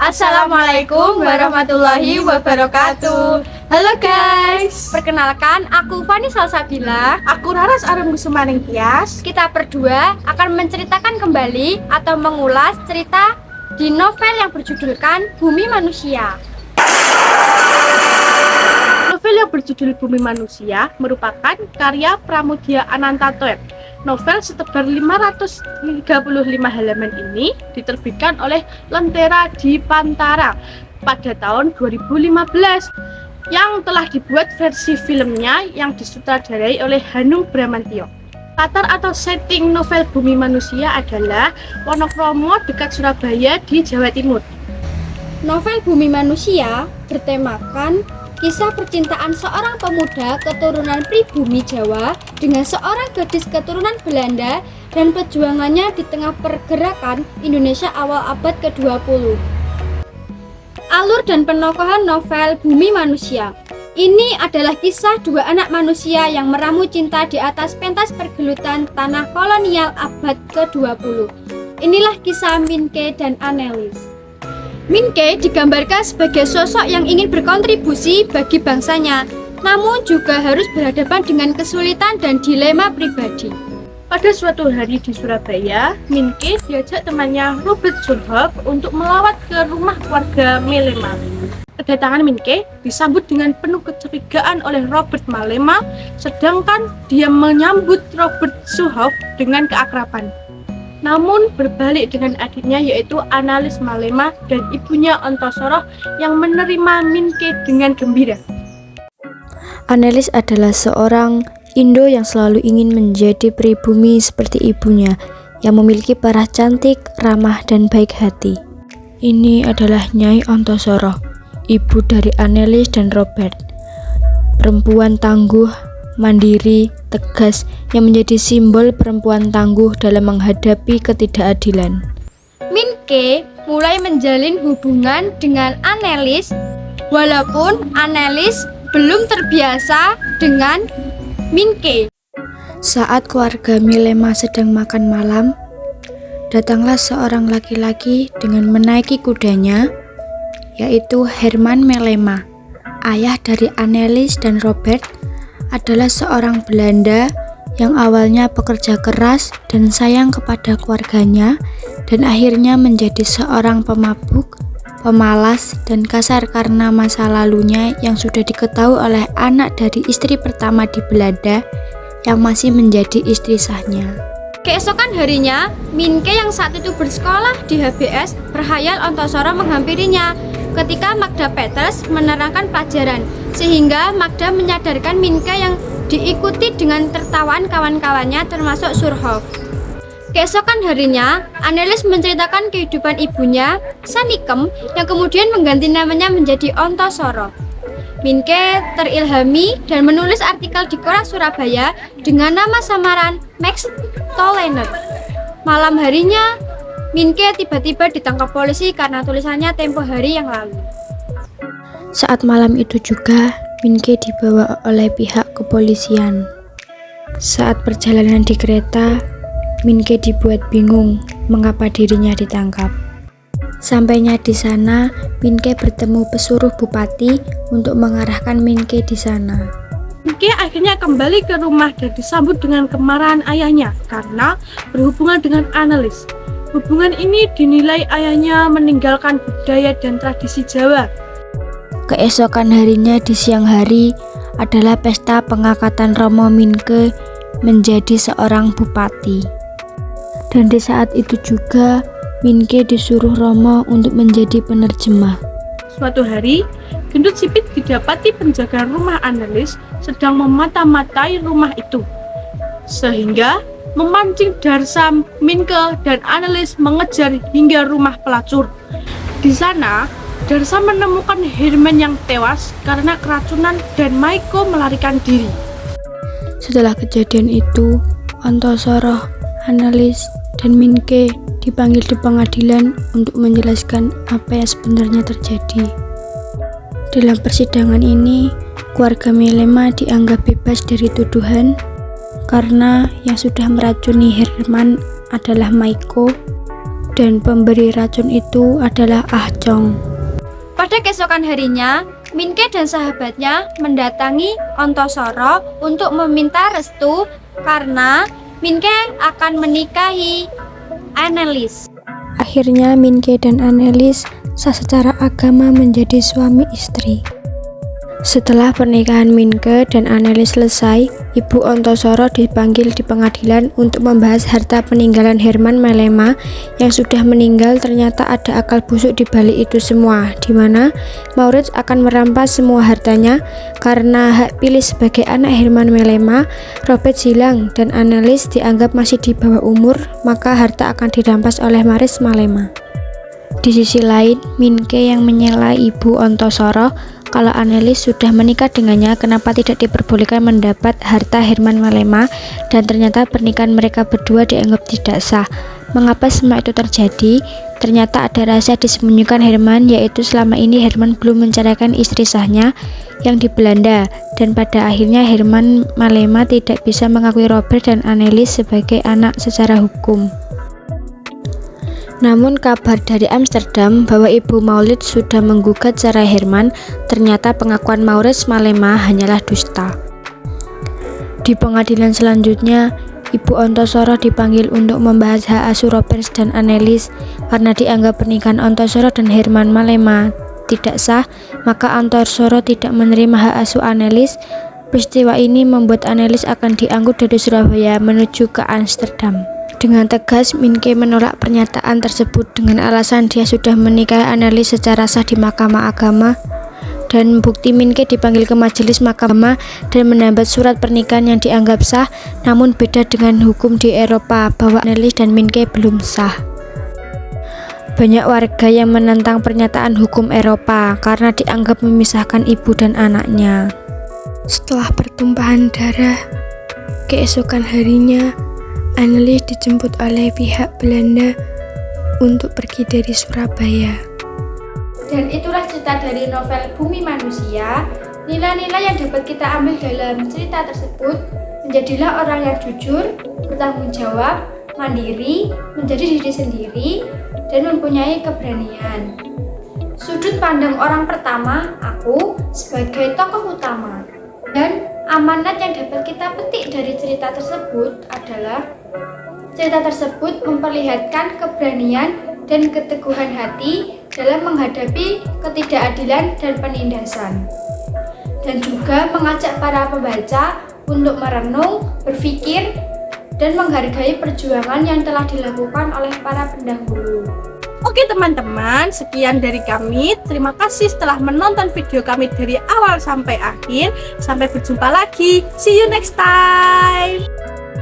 Assalamualaikum warahmatullahi wabarakatuh. Halo guys, perkenalkan aku Fani Salsabila. Aku Raras Arem Gusumaning Tias. Kita berdua akan menceritakan kembali atau mengulas cerita di novel yang berjudulkan Bumi Manusia. Novel yang berjudul Bumi Manusia merupakan karya Pramudia Anantatur. Novel setebal 535 halaman ini diterbitkan oleh Lentera Dipantara pada tahun 2015 yang telah dibuat versi filmnya yang disutradarai oleh Hanung Bramantyo. Latar atau setting novel Bumi Manusia adalah Wonokromo dekat Surabaya di Jawa Timur. Novel Bumi Manusia bertemakan kisah percintaan seorang pemuda keturunan pribumi Jawa dengan seorang gadis keturunan Belanda dan perjuangannya di tengah pergerakan Indonesia awal abad ke-20. Alur dan penokohan novel Bumi Manusia. Ini adalah kisah dua anak manusia yang meramu cinta di atas pentas pergelutan tanah kolonial abad ke-20. Inilah kisah Minke dan Annelies. Minke digambarkan sebagai sosok yang ingin berkontribusi bagi bangsanya, namun juga harus berhadapan dengan kesulitan dan dilema pribadi. Pada suatu hari di Surabaya, Minke diajak temannya Robert Surhoff untuk melawat ke rumah keluarga Malema. Kedatangan Minke disambut dengan penuh kecurigaan oleh Robert Malema, sedangkan dia menyambut Robert Surhoff dengan keakraban. Namun berbalik dengan adiknya yaitu Annelies Malema dan ibunya Ontosoroh yang menerima Minke dengan gembira. Annelies adalah seorang Indo yang selalu ingin menjadi pribumi seperti ibunya yang memiliki parah cantik, ramah, dan baik hati. Ini adalah Nyai Ontosoroh, ibu dari Annelies dan Robert. Perempuan tangguh, mandiri, tegas yang menjadi simbol perempuan tangguh dalam menghadapi ketidakadilan. Minke mulai menjalin hubungan dengan Annelies walaupun Annelies belum terbiasa dengan Minke. Saat keluarga Malema sedang makan malam, datanglah seorang laki-laki dengan menaiki kudanya, yaitu Herman Malema, ayah dari Annelies dan Robert. Adalah seorang Belanda yang awalnya pekerja keras dan sayang kepada keluarganya dan akhirnya menjadi seorang pemabuk, pemalas, dan kasar karena masa lalunya yang sudah diketahui oleh anak dari istri pertama di Belanda yang masih menjadi istri sahnya. Keesokan harinya, Minke yang saat itu bersekolah di HBS berhayal Ontosoroh menghampirinya ketika Magda Peters menerangkan pelajaran, sehingga Magda menyadarkan Minke yang diikuti dengan tertawaan kawan-kawannya termasuk Surhoff. Keesokan harinya, Annelies menceritakan kehidupan ibunya, Sanikem, yang kemudian mengganti namanya menjadi Ontosoroh. Minke terilhami dan menulis artikel di koran Surabaya dengan nama samaran Max Tolener. Malam harinya, Minke tiba-tiba ditangkap polisi karena tulisannya tempo hari yang lalu. Saat malam itu juga, Minke dibawa oleh pihak kepolisian. Saat perjalanan di kereta, Minke dibuat bingung mengapa dirinya ditangkap. Sampainya di sana, Minke bertemu pesuruh bupati untuk mengarahkan Minke di sana. Minke akhirnya kembali ke rumah dan disambut dengan kemarahan ayahnya karena berhubungan dengan Annelies. Hubungan ini dinilai ayahnya meninggalkan budaya dan tradisi Jawa. Keesokan harinya di siang hari adalah pesta pengangkatan Romo Minke menjadi seorang bupati. Dan di saat itu juga Minke disuruh Romo untuk menjadi penerjemah. Suatu hari, gendut sipit didapati penjaga rumah Annelies sedang memata-matai rumah itu, sehingga memancing Darsa, Minke, dan Annelies mengejar hingga rumah pelacur. Di sana, Darsa menemukan Herman yang tewas karena keracunan dan Maiko melarikan diri. Setelah kejadian itu, Ontosoroh, Annelies, dan Minke dipanggil di pengadilan untuk menjelaskan apa yang sebenarnya terjadi. Dalam persidangan ini, keluarga Malema dianggap bebas dari tuduhan karena yang sudah meracuni Herman adalah Maiko, dan pemberi racun itu adalah Ah Chong. Pada keesokan harinya, Min-ke dan sahabatnya mendatangi Antasara untuk meminta restu karena Min-ke akan menikahi Anneliese. Akhirnya Min-ke dan Anneliese sah secara agama menjadi suami istri. Setelah pernikahan Min-ke dan Anneliese selesai, Ibu Antasara dipanggil di pengadilan untuk membahas harta peninggalan Herman Melema yang sudah meninggal. Ternyata ada akal busuk di balik itu semua, di mana Maurits akan merampas semua hartanya karena hak pilih sebagai anak Herman Melema. Robert hilang dan Anneliese dianggap masih di bawah umur, maka harta akan dirampas oleh Maurice Malema. Di sisi lain, Min-ke yang menyela Ibu Antasara kalau Anneliese sudah menikah dengannya, kenapa tidak diperbolehkan mendapat harta Herman Melema, dan ternyata pernikahan mereka berdua dianggap tidak sah. Mengapa semua itu terjadi? Ternyata ada rahasia disembunyikan Herman, yaitu selama ini Herman belum menceraikan istri sahnya yang di Belanda, dan pada akhirnya Herman Melema tidak bisa mengakui Robert dan Anneliese sebagai anak secara hukum. Namun kabar dari Amsterdam bahwa Ibu Maulid sudah menggugat cerai Herman, ternyata pengakuan Maurice Malema hanyalah dusta. Di pengadilan selanjutnya, Ibu Antasara dipanggil untuk membahas hak asuh Robert dan Anneliese. Karena dianggap pernikahan Antasara dan Herman Malema tidak sah, maka Antasara tidak menerima hak asuh Anneliese. Peristiwa ini membuat Anneliese akan diangkut dari Surabaya menuju ke Amsterdam. Dengan tegas, Min-ke menolak pernyataan tersebut dengan alasan dia sudah menikahi Anneliese secara sah di Mahkamah Agama, dan bukti Min-ke dipanggil ke majelis mahkamah dan mendapat surat pernikahan yang dianggap sah. Namun beda dengan hukum di Eropa bahwa Anneliese dan Min-ke belum sah. Banyak warga yang menentang pernyataan hukum Eropa karena dianggap memisahkan ibu dan anaknya. Setelah pertumpahan darah, keesokan harinya Anneliese dijemput oleh pihak Belanda untuk pergi dari Surabaya. Dan itulah cerita dari novel Bumi Manusia. Nilai-nilai yang dapat kita ambil dalam cerita tersebut: menjadilah orang yang jujur, bertanggung jawab, mandiri, menjadi diri sendiri, dan mempunyai keberanian. Sudut pandang orang pertama, aku sebagai tokoh utama. Dan amanat yang dapat kita petik dari cerita tersebut adalah cerita tersebut memperlihatkan keberanian dan keteguhan hati dalam menghadapi ketidakadilan dan penindasan, dan juga mengajak para pembaca untuk merenung, berpikir, dan menghargai perjuangan yang telah dilakukan oleh para pendahulu. Oke teman-teman, sekian dari kami. Terima kasih telah menonton video kami dari awal sampai akhir. Sampai berjumpa lagi. See you next time.